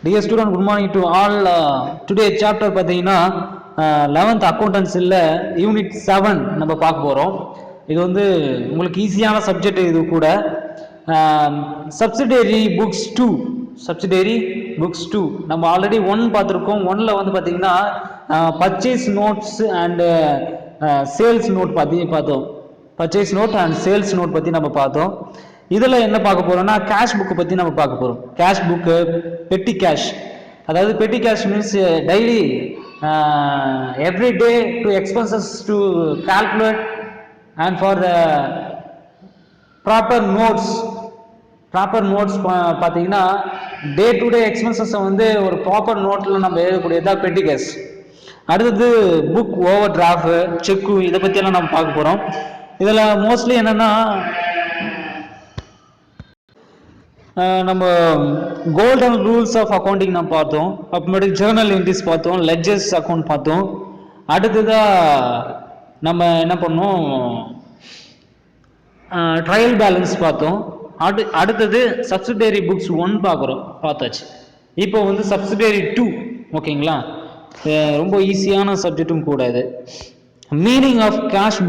Dear student, good morning to all. Today chapter பார்த்தீங்கன்னா 11th அக்கௌண்டன்சியில் unit 7 நம்ம பார்க்க போகிறோம். இது வந்து உங்களுக்கு ஈஸியான சப்ஜெக்ட். இது கூட சப்சிடரி புக்ஸ் 2 நம்ம ஆல்ரெடி 1 பார்த்துருக்கோம். 1ல் வந்து பார்த்தீங்கன்னா purchase notes and sales note பார்த்தோம். Purchase note and sales note பற்றி நம்ம பார்த்தோம். இதில் என்ன பார்க்க போகிறோம்னா கேஷ் புக்கை பற்றி நம்ம பார்க்க போகிறோம். Cash book, petty cash. அதாவது petty cash means daily every day to expenses to calculate and for the proper notes பார்த்தீங்கன்னா டே டு டே எக்ஸ்பென்சஸை வந்து ஒரு ப்ராப்பர் நோட்டில் நம்ம எழுதக்கூடியதான் பெட்டி கேஷ். அடுத்தது புக் ஓவர் டிராஃப்ட், செக்கு, இதை பற்றியெல்லாம் நம்ம பார்க்க போகிறோம். இதில் மோஸ்ட்லி என்னென்னா நம்ம கோல்டன் ரூல்ஸ் ஆஃப் அக்கௌண்டிங் நம்ம பார்த்தோம். அப்புறமேட்டுக்கு ஜேர்னல் என்ட்ரிஸ் பார்த்தோம், லெட்ஜர்ஸ் அக்கௌண்ட் பார்த்தோம். அடுத்ததாக நம்ம என்ன பண்ணோம், ட்ரையல் பேலன்ஸ் பார்த்தோம். அடுத்தது சப்சிடரி புக்ஸ் 1 பார்த்தாச்சு. இப்போ வந்து சப்சிடரி 2, ஓகேங்களா? ரொம்ப ஈஸியான சப்ஜெக்டும் கூட இது. மீனிங் ஆஃப் கேஷ்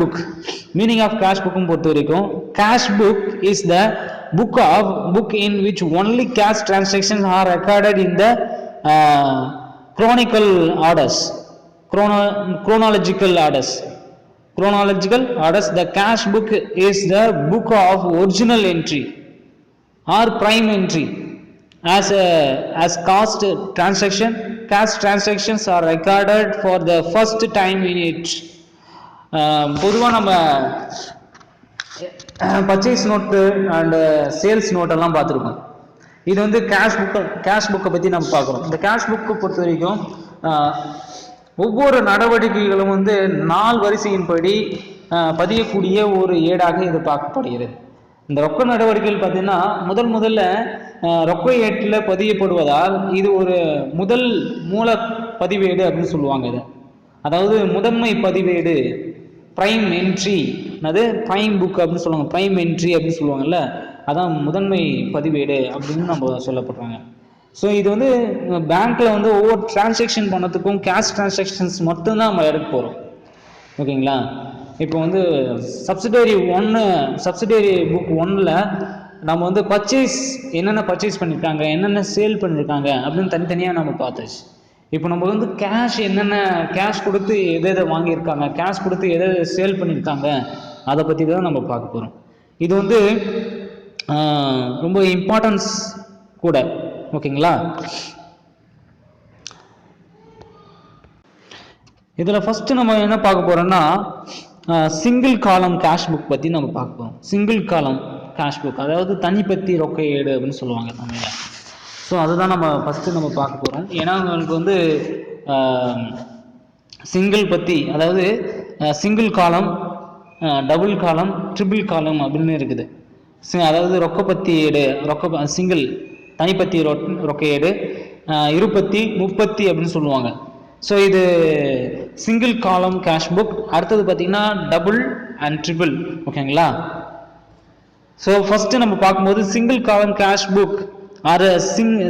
புக்கும் பொறுத்த வரைக்கும் cash book is the book in which only cash transactions are recorded in the chronological orders. The cash book is the book of original entry or prime entry. As cash transactions are recorded for the first time in it. பொதுவாக நம்ம purchase note and sales நோட்டெல்லாம் பார்த்துருக்கோம். இது வந்து cash புக்கை பற்றி நம்ம பார்க்குறோம். இந்த கேஷ் புக்கை பொறுத்த வரைக்கும் ஒவ்வொரு நடவடிக்கைகளும் வந்து நாள் வரிசையின்படி பதியக்கூடிய ஒரு ஏடாக இது பார்க்கப்படுகிறது. இந்த ரொக்க நடவடிக்கைகள் பார்த்தீங்கன்னா முதல்ல ரொக்க ஏட்டில் பதியப்படுவதால் இது ஒரு மூல பதிவேடு அப்படின்னு சொல்லுவாங்க. இது அதாவது முதன்மை பதிவேடு, பிரைம் என்ட்ரி, அது பிரைம் புக் அப்படின்னு சொல்லுவாங்க. பிரைம் என்ட்ரி அப்படின்னு சொல்லுவாங்கல்ல, அதான் முதன்மை பதிவேடு அப்படின்னு நம்ம சொல்லப்படுறாங்க. ஸோ இது வந்து பேங்க்ல வந்து ஒவ்வொரு டிரான்சாக்ஷன் பண்ணதுக்கும் கேஷ் டிரான்சாக்ஷன்ஸ் மட்டும்தான் நம்ம எடுக்க போகிறோம், ஓகேங்களா? இப்போ வந்து சப்சிடரி புக் 1ல் நம்ம வந்து என்னென்ன பர்ச்சேஸ் பண்ணியிருக்காங்க, என்னென்ன சேல் பண்ணியிருக்காங்க அப்படின்னு தனித்தனியாக நம்ம பார்த்தாச்சு. இப்போ நம்ம வந்து கேஷ் கொடுத்து எதை வாங்கியிருக்காங்க, கேஷ் கொடுத்து எதை சேல் பண்ணியிருக்காங்க, அதை பற்றி தான் நம்ம பார்க்க போகிறோம். இது வந்து ரொம்ப இம்பார்ட்டன்ஸ் கூட, ஓகேங்களா? இதில் ஃபஸ்ட்டு நம்ம என்ன பார்க்க போகிறோம்னா சிங்கிள் காலம் கேஷ் புக் பற்றி நம்ம பார்க்க போகிறோம். சிங்கிள் காலம் கேஷ் புக் அதாவது தனிப்பத்தி ரொக்க ஏடு அப்படின்னு சொல்லுவாங்க தமிழில். ஸோ அதுதான் நம்ம ஃபஸ்ட்டு நம்ம பார்க்க போகிறோம். ஏன்னா உங்களுக்கு வந்து அதாவது சிங்கிள் காலம், டபுள் காலம், ட்ரிபிள் காலம் அப்படின்னு இருக்குது. அதாவது ரொக்கப்பத்தி ஏடு, சிங்கிள் தனிப்பத்தி ரொக்க ஏடு, இருபத்தி, முப்பத்தி அப்படின்னு சொல்லுவாங்க. ஸோ இது சிங்கிள் காலம் கேஷ் புக். அடுத்தது பார்த்தீங்கன்னா டபுள் அண்ட் ட்ரிபிள், ஓகேங்களா? ஸோ ஃபஸ்ட்டு நம்ம பார்க்கும்போது சிங்கிள் காலம் cash book R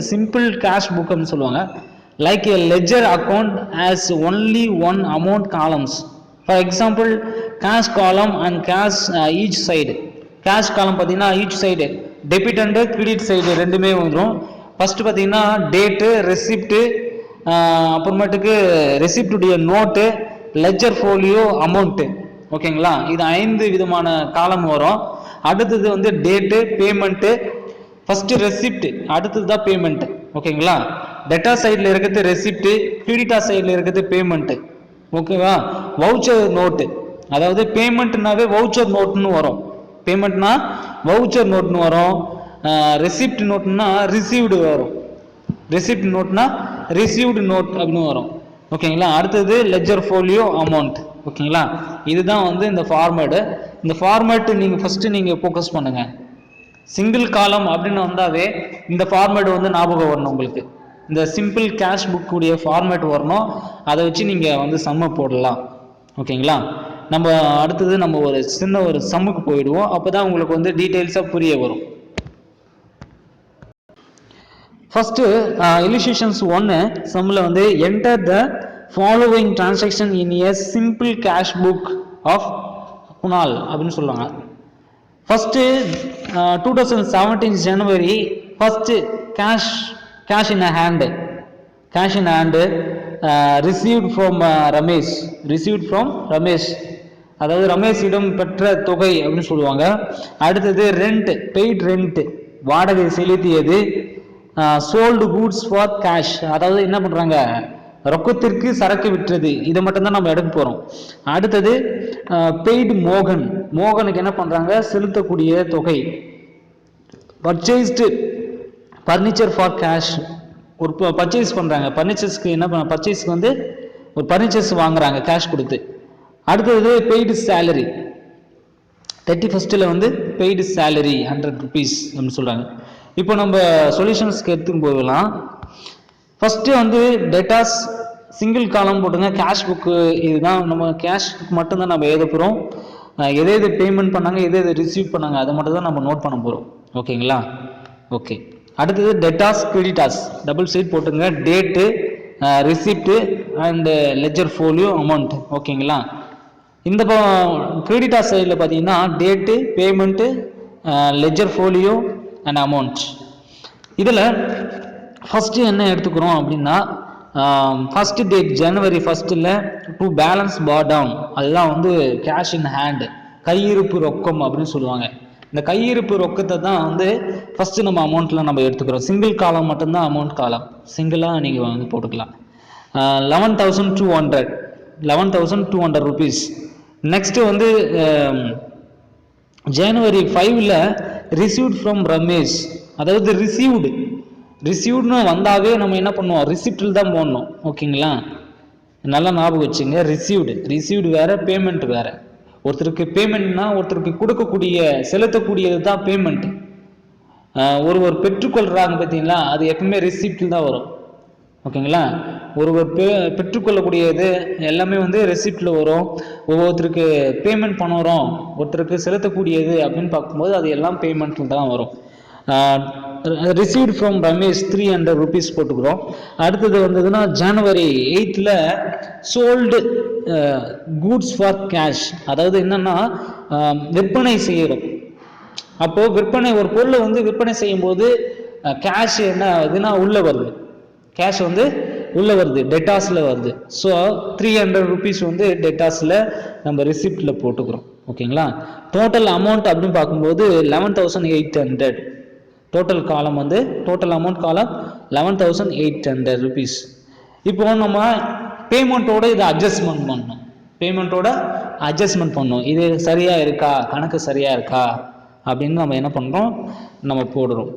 simple cash book அப்படின்னு சொல்லுவாங்க. Like a ledger account has only one amount columns. For example cash காலம் and cash each side. Cash காலம் பார்த்தீங்கன்னா each side debit and credit side ரெண்டுமே வந்துடும். ஃபஸ்ட்டு பார்த்தீங்கன்னா date, receipt, அப்புறமேட்டுக்கு ரெசிப்டுடைய note, ledger folio, amount, ஓகேங்களா? இது 5 விதமான காலம் வரும். அடுத்தது வந்து டேட்டு, பேமெண்ட்டு, ஃபஸ்ட்டு ரெசிப்ட், அடுத்தது தான் பேமெண்ட்டு, ஓகேங்களா? டெட்டா சைடில் இருக்கிறது ரெசிப்ட், கிரெடிட்டா சைடில் இருக்கிறது பேமெண்ட்டு, ஓகேவா? வவுச்சர் நோட்டு, அதாவது பேமெண்ட்னாவே வவுச்சர் நோட்டுன்னு வரும். பேமெண்ட்னா வவுச்சர் நோட்னு வரும். ரெசிப்ட் நோட்னா ரிசீவ்டு வரும். ரெசிப்ட் நோட்னா ரிசீவ்டு நோட் அப்படின்னு வரும், ஓகேங்களா? அடுத்தது லெட்ஜர் ஃபோலியோ, அமௌண்ட், ஓகேங்களா? இதுதான் வந்து இந்த ஃபார்மேட்டு. இந்த ஃபார்மேட்டு நீங்கள் ஃபஸ்ட்டு ஃபோக்கஸ் பண்ணுங்கள். சிங்கிள் காலம் அப்படின்னு வந்தாவே இந்த ஃபார்மேட் வந்து ஞாபகம் வரணும் உங்களுக்கு. இந்த சிம்பிள் கேஷ் புக்குடைய ஃபார்மேட் வரணும். அதை வச்சு நீங்கள் வந்து சம்ம போடலாம், ஓகேங்களா? நம்ம அடுத்தது நம்ம ஒரு சம்முக்கு போயிடுவோம். அப்போ தான் உங்களுக்கு வந்து டீட்டெயில்ஸாக புரிய வரும். ஃபர்ஸ்ட் illustrations 1 சம்ல வந்து enter the following transaction in a simple cash book of Kunal அப்படின்னு சொல்லுவாங்க. First 2017 January first cash in hand received from Ramesh அதாவது ரமேஷிடம் பெற்ற தொகை அப்படின்னு சொல்லுவாங்க. அடுத்தது பெய்ட் ரெண்ட் வாடகை செலுத்தியது. சோல்டு கூட்ஸ் ஃபார் கேஷ் அதாவது என்ன பண்றாங்க, ரொக்கத்திற்கு சரக்கு விற்றது. இதை மட்டும் தான் நம்ம எடுக்க போறோம். அடுத்தது பெய்டு மோகனுக்கு என்ன பண்றாங்க, செலுத்தக்கூடிய தொகை. பர்ச்சேஸ்டு பர்னிச்சர் ஃபார் கேஷ் ஒரு பர்ச்சேஸ் பண்றாங்க. பர்னிச்சர்ஸ்க்கு என்ன பர்ச்சேஸ்க்கு வந்து ஒரு பர்னிச்சர்ஸ் வாங்குறாங்க கேஷ் கொடுத்து. அடுத்தது பெய்டு சேலரி 31st வந்து பெய்டு சேலரி 100 rupees அப்படின்னு சொல்றாங்க. இப்போ நம்ம சொல்யூஷன்ஸ்க்கு எடுத்துக்கும் போதெல்லாம் ஃபர்ஸ்ட் வந்து டேட்டாஸ் சிங்கிள் காலம் போட்டுங்க. கேஷ் புக்கு இதுதான் நம்ம கேஷ் புக் மட்டும்தான் நம்ம எழுத போகிறோம். எது பேமெண்ட் பண்ணாங்க, எது ரிசீவ் பண்ணாங்க, அதை மட்டும் தான் நம்ம நோட் பண்ண போகிறோம். ஓகேங்களா? ஓகே. அடுத்தது டேட்டாஸ் கிரெடிட்டாஸ் டபுள் சைட் போட்டுங்க. Date, receipt and ledger folio, amount. ஓகேங்களா? இந்த கிரெடிட்டாஸ் சைடில் பார்த்தீங்கன்னா date, payment, ledger folio and amount. இதில் ஃபஸ்ட்டு என்ன எடுத்துக்கிறோம் அப்படின்னா ஃபர்ஸ்ட் டேட் ஜனவரி 1 டு பேலன்ஸ் பார் டவுன், அதுதான் வந்து கேஷ் இன் ஹேண்ட், கையிருப்பு ரொக்கம் அப்படின்னு சொல்லுவாங்க. இந்த கையிருப்பு ரொக்கத்தை தான் வந்து ஃபஸ்ட்டு நம்ம அமௌண்ட்டில் நம்ம எடுத்துக்கிறோம். சிங்கிள் காலம் மட்டும்தான் அமௌண்ட் காலம், சிங்கிளாக நீங்கள் வந்து போட்டுக்கலாம். 11,200 rupees. நெக்ஸ்ட் வந்து ஜனவரி 5 ரிசீவ்ட் ஃப்ரம் ரமேஷ், அதாவது ரிசீவ்டுன்னு வந்தாவே நம்ம என்ன பண்ணுவோம், ரிசிப்டில் தான் போடணும். ஓகேங்களா? நல்லா ஞாபகம் வச்சுங்க. ரிசீவ்டு வேற, பேமெண்ட் வேற. ஒருத்தருக்கு பேமெண்ட்னா ஒருத்தருக்கு கொடுக்கக்கூடிய செலுத்தக்கூடியது தான் பேமெண்ட். ஒருவர் பெற்றுக்கொள்றாங்க பார்த்தீங்களா, அது எப்பவுமே ரிசிப்டில் தான் வரும். ஓகேங்களா? ஒருவர் பெற்றுக்கொள்ளக்கூடியது எல்லாமே வந்து ரெசிப்டில் வரும். ஒவ்வொருத்தருக்கு பேமெண்ட் பண்ணுறோம், ஒருத்தருக்கு செலுத்தக்கூடியது அப்படின்னு பார்க்கும்போது அது எல்லாம் பேமெண்ட்டில் தான் வரும். ரிசீவ்ட் ஃப்ரம் ரமேஷ் 300 rupees போட்டுக்கிறோம். அடுத்தது வந்ததுன்னா ஜனவரி 8 சோல்டு கூட்ஸ் ஃபார் கேஷ், அதாவது என்னன்னா விற்பனை செய்யறோம். அப்போ விற்பனை ஒரு பொருளை வந்து விற்பனை செய்யும் போது கேஷ் என்ன ஆகுதுன்னா உள்ள வருது, கேஷ் வந்து உள்ள வருது, டெட்டாஸ்ல வருது. ஸோ 300 rupees வந்து டெட்டாஸ்ல நம்ம ரிசிப்ட்ல போட்டுக்கிறோம். ஓகேங்களா? டோட்டல் அமௌண்ட் அப்படின்னு பார்க்கும்போது 11,800. டோட்டல் காலம் வந்து டோட்டல் அமௌண்ட் காலம் 11,800 rupees. இப்போ நம்ம பேமெண்ட்டோட இதை அட்ஜஸ்ட்மெண்ட் பண்ணணும். இது சரியா இருக்கா, கணக்கு சரியா இருக்கா அப்படின்னு நம்ம என்ன பண்றோம், நம்ம போடுறோம்.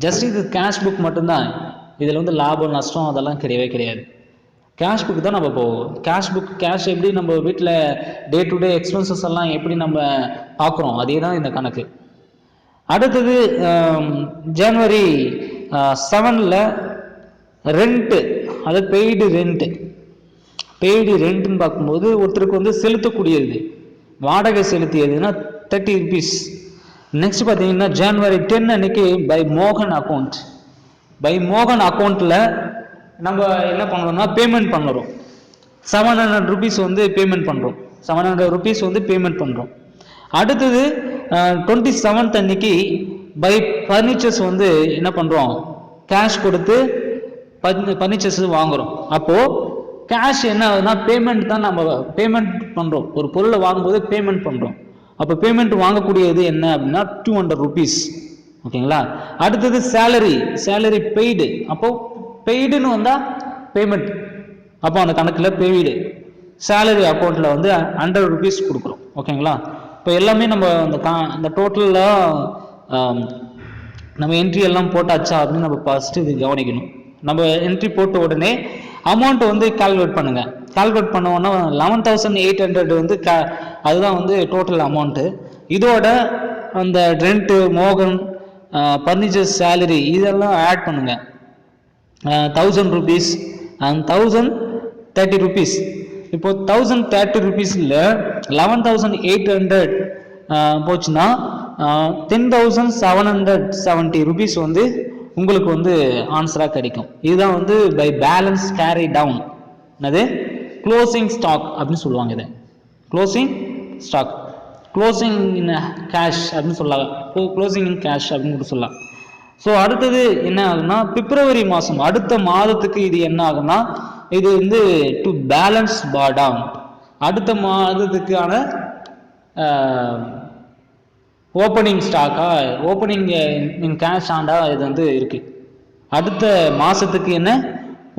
ஜஸ்ட் இது கேஷ் புக் மட்டும்தான். இதில் வந்து லாபம் நஷ்டம் அதெல்லாம் கிடையாது. கேஷ் புக் தான் நம்ம போவோம். கேஷ் எப்படி நம்ம வீட்டில் டே டு டே எக்ஸ்பென்சஸ் எல்லாம் எப்படி நம்ம பார்க்குறோம், அதே தான் இந்த கணக்கு. அடுத்தது ஜனவரி 7 ரெண்ட்டு, அதாவது பெய்டு ரெண்ட்டுன்னு பார்க்கும்போது ஒருத்தருக்கு வந்து செலுத்தக்கூடியது, வாடகை செலுத்தியதுன்னா 30 rupees. நெக்ஸ்ட் பார்த்தீங்கன்னா ஜனவரி 10 அன்னைக்கு பை மோகன் அக்கௌண்ட்டில் நம்ம என்ன பண்ணுறோம்னா பேமெண்ட் பண்ணுறோம். 700 rupees வந்து பேமெண்ட் பண்ணுறோம். 700 rupees வந்து பேமெண்ட் பண்ணுறோம். அடுத்தது 27th அன்னைக்கு பை ஃபர்னிச்சர்ஸ் வந்து என்ன பண்ணுறோம், கேஷ் கொடுத்து ஃபர்னிச்சர்ஸ் வாங்குகிறோம். அப்போது கேஷ் என்ன ஆகுதுன்னா பேமெண்ட் தான், நம்ம பேமெண்ட் பண்ணுறோம். ஒரு பொருளை வாங்கும்போது பேமெண்ட் பண்ணுறோம். அப்போ பேமெண்ட் வாங்கக்கூடியது என்ன அப்படின்னா 200 rupees. ஓகேங்களா? அடுத்தது சேலரி பெய்டு. அப்போ பெய்டுன்னு வந்தா பேமெண்ட், அப்போ அந்த கணக்கில் பெய்டு சேலரி அக்கௌண்ட்ல வந்து 100 rupees கொடுக்குறோம். ஓகேங்களா? இப்போ எல்லாமே நம்ம அந்த டோட்டலில் நம்ம என்ட்ரி எல்லாம் போட்டாச்சா அப்படின்னு நம்ம ஃபர்ஸ்ட் இது கவனிக்கணும். நம்ம என்ட்ரி போட்ட உடனே அமௌண்ட் வந்து கால்குலேட் பண்ணோன்னா 11,800 வந்து அதுதான் வந்து டோட்டல் அமௌண்ட்டு. இதோட அந்த ரெண்ட்டு, மோகன், ஃபர்னிச்சர், சேலரி இதெல்லாம் ஆட் பண்ணுங்க. 1000 rupees and 1030 rupees. இப்போ 1030 rupeesல 11,800 போச்சுன்னா 10,770 rupees வந்து உங்களுக்கு வந்து ஆன்சராக கிடைக்கும். இதுதான் வந்து பை பேலன்ஸ் கேரி டவுன், என்னது க்ளோசிங் ஸ்டாக் அப்படின்னு சொல்லுவாங்க. இது closing stock, closing in cash அப்படின்னு சொல்லலாம், க்ளோசிங் இன் கேஷ் அப்படின்னு கூட சொல்லலாம். ஸோ அடுத்தது என்ன ஆகுதுன்னா பிப்ரவரி மாதம், அடுத்த மாதத்துக்கு இது என்ன ஆகும்னா இது வந்து டு பேலன்ஸ் டவுன், அடுத்த மாதத்துக்கான ஓப்பனிங் ஸ்டாக்கா, ஓப்பனிங் இன் கேஷ் ஆண்டா இது வந்து இருக்கு. அடுத்த மாசத்துக்கு என்ன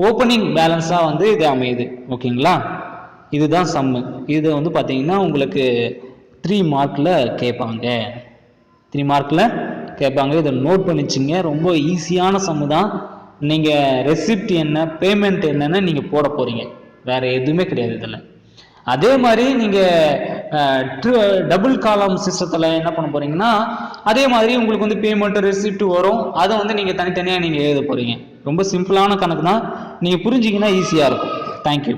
ஓப்பனிங் பேலன்ஸா வந்து இது அமையுது. ஓகேங்களா, இதுதான் சம்மு. இது வந்து பார்த்தீங்கன்னா உங்களுக்கு 3 மார்க்கில் கேட்பாங்க, 3 மார்க்கில் கேட்பாங்க. இதை நோட் பண்ணிச்சிங்க. ரொம்ப ஈஸியான சம்மு தான். நீங்கள் ரெசிப்ட் என்ன, பேமெண்ட் என்னன்னு நீங்கள் போட போகிறீங்க, வேறு எதுவுமே கிடையாது இதில். அதே மாதிரி நீங்கள் டபுள் காலம் சிஸ்டத்தில் என்ன பண்ண போகிறீங்கன்னா அதே மாதிரி உங்களுக்கு வந்து பேமெண்ட் ரெசிப்ட் வரும். அதை வந்து நீங்கள் தனித்தனியாக நீங்கள் எழுத போகிறீங்க. ரொம்ப சிம்பிளான கணக்கு தான், நீங்கள் புரிஞ்சிங்கன்னா ஈஸியாக இருக்கும். தேங்க்யூ.